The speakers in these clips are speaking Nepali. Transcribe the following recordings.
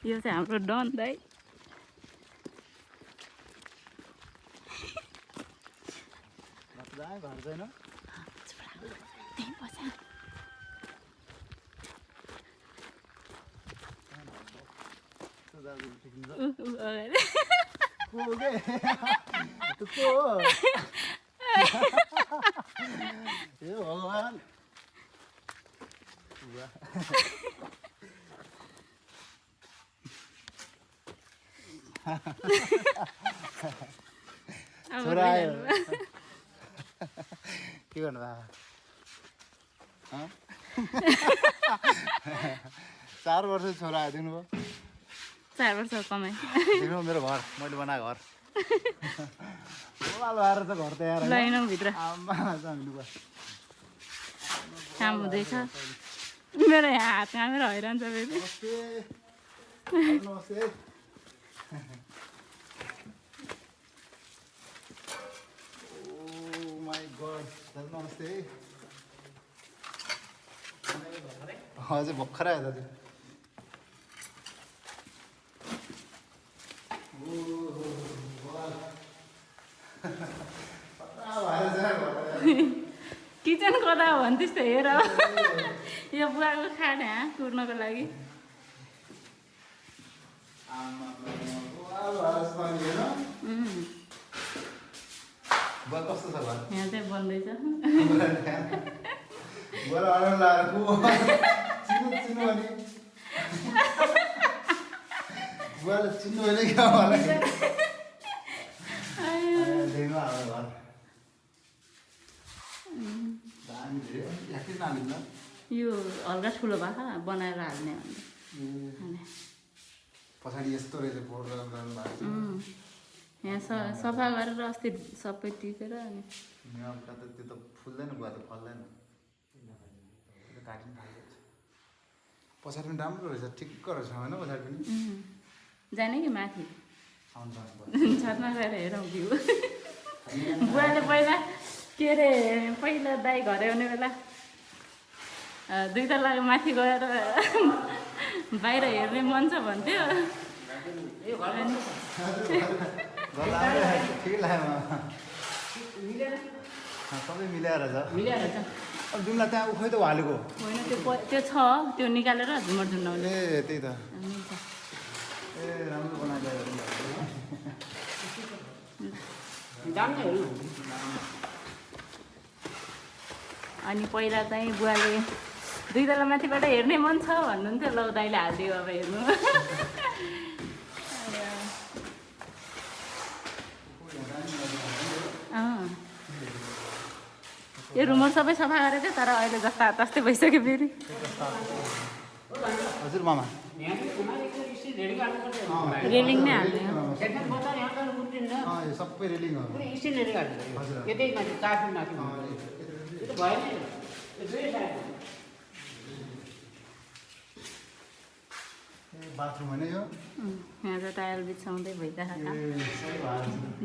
यो चाहिँ हाम्रो डन दाइ भगवान छोरा आयो के गर्नु भएको 4 वर्ष छोरा आइदिनु भयो 4 वर्ष कमाइ देख्नु मेरो घर मैले बनाएको घर ओलालो आएर त घर तयार लैनौँ भित्र आम्मा जानु भयो काम हुँदैछ मेरो यहाँ हात कामेर हैरान छ फेरि नमस्ते नमस्ते ओ माई गड दाजु नमस्ते हजुर भर्खरै आयो दाजु किचन कता हो भने त्यस्तो हेर यो बुवाको खाट यहाँ कुर्नको लागि कस्तो छ घर यहाँ चाहिँ बन्दैछ बुवाले चिन्नु होइन क्या मलाई देख्नु अब घर यो हल्का ठुलो भएको बनाएर हाल्ने भन्दा पछाडि यस्तो रहेछ बोर्ड गर्नु भएको छ यहाँ सफा गरेर अस्ति सबै टिपेर अनि त्यो त फुल्दैन बुवा त फल्दैन काटिनु थालेको छ पछाडि पनि राम्रो रहेछ ठिक्क रहेछ होइन पछाडि पनि जाने कि माथि आउनु छतमा गएर हेरौँ भ्यू बुवाले पहिला के अरे पहिला दाइ घर आउने बेला 2 तला माथि गएर बाहिर हेर्ने मन छ भन्थ्यो ठिकै लाग्यो सबै मिलाएर छ अब जुम्ला त्यहाँ उखै त हालेको होइन त्यो छ त्यो निकालेर झुमर झुन्डाउने ए त्यही त ए राम्रो बनाइदियो अनि पहिला चाहिँ बुवाले 2 तला माथिबाट हेर्ने मन छ भन्नुहुन्थ्यो ल दाइले हालिदियो अब हेर्नु यो रुमहरू सबै सफा गरेको थियो तर अहिले जस्ता तस्तै भइसक्यो फेरि हजुर मामा रेलिङ नै हाल्ने हो यो सबै रेलिङ हो बाथरुम होइन यो यहाँ चाहिँ टायल बिछाउँदै भइरहेको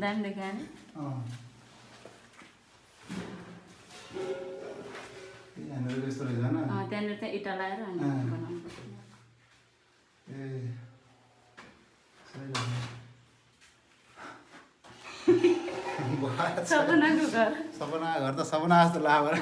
दामी देखा नि यस्तो रहेछ होइन त्यहाँनिर चाहिँ इँटा लगाएर अनि बनाउनु पर्छ ए सपनाको घर सपना घर त सपना जस्तो लाग्यो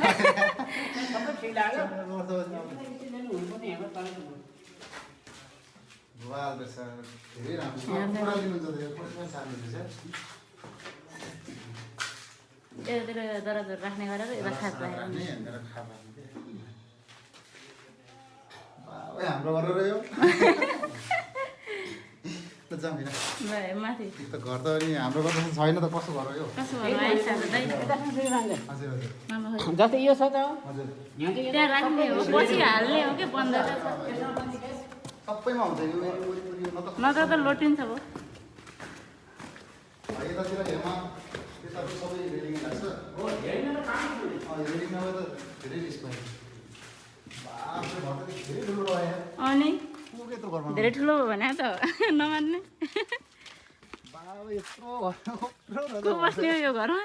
धेरै यतातिर दराजहरू राख्ने गरेर यता खास राखेर हाम्रो घर रह्यो माथि त घर त अनि हाम्रो घर त छैन त कस्तो घर हो यो कसो भयो आइसक्यो दाइ हजुर हजुर जस्तै यो छ त हजुर त्यहाँ राख्ने हो पछि हाल्ने हो कि बन्द सबैमा हुन्छ यो नत्र त लोटिन्छ भयो यतातिर हेर्मा त्यताको सबै रेलिङ लाग्छ रेलिङ नभए त धेरै रिस्क भयो बाफ्रे घर त धेरै ठुलो रह्यो अनि को के यत्रो घरमा धेरै ठुलो भयो भने त नमान्ने बाबा यत्रो घर को बस्ने हो यो घरमा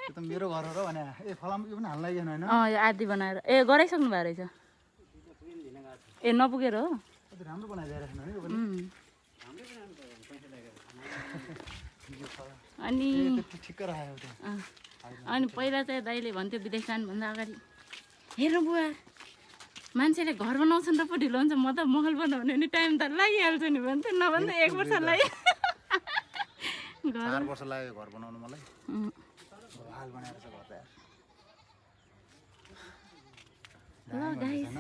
त्यो त मेरो घर हो र भने ए फलाम यो पनि हाल्न लागेन होइन यो आदि बनाएर ए गराइसक्नु भएको रहेछ ए नपुगेर हो कति राम्रो बनाइदिएर रहेछ नि यो पनि अनि त्यति ठिक्क राखेको त्यो अनि पहिला चाहिँ दाइले भन्थ्यो विदेश जानुभन्दा अगाडि हेर्नु बुवा मान्छेले घर बनाउँछन् र पो ढिलो हुन्छ म त महल बनाउने नि टाइम त लागिहाल्छ नि भन्थ्यो नभन्दा 1 वर्ष लाग्यो 4 वर्ष लाग्यो घर बनाउनु मलाई हाल बनाएर छ घर त ल गाइस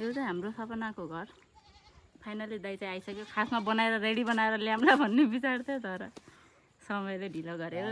यो चाहिँ हाम्रो सपनाको घर फाइनली दाइ चाहिँ आइसक्यो खासमा बनाएर रेडी बनाएर ल्याउँला भन्ने विचार थियो तर समयले ढिलो गर्यो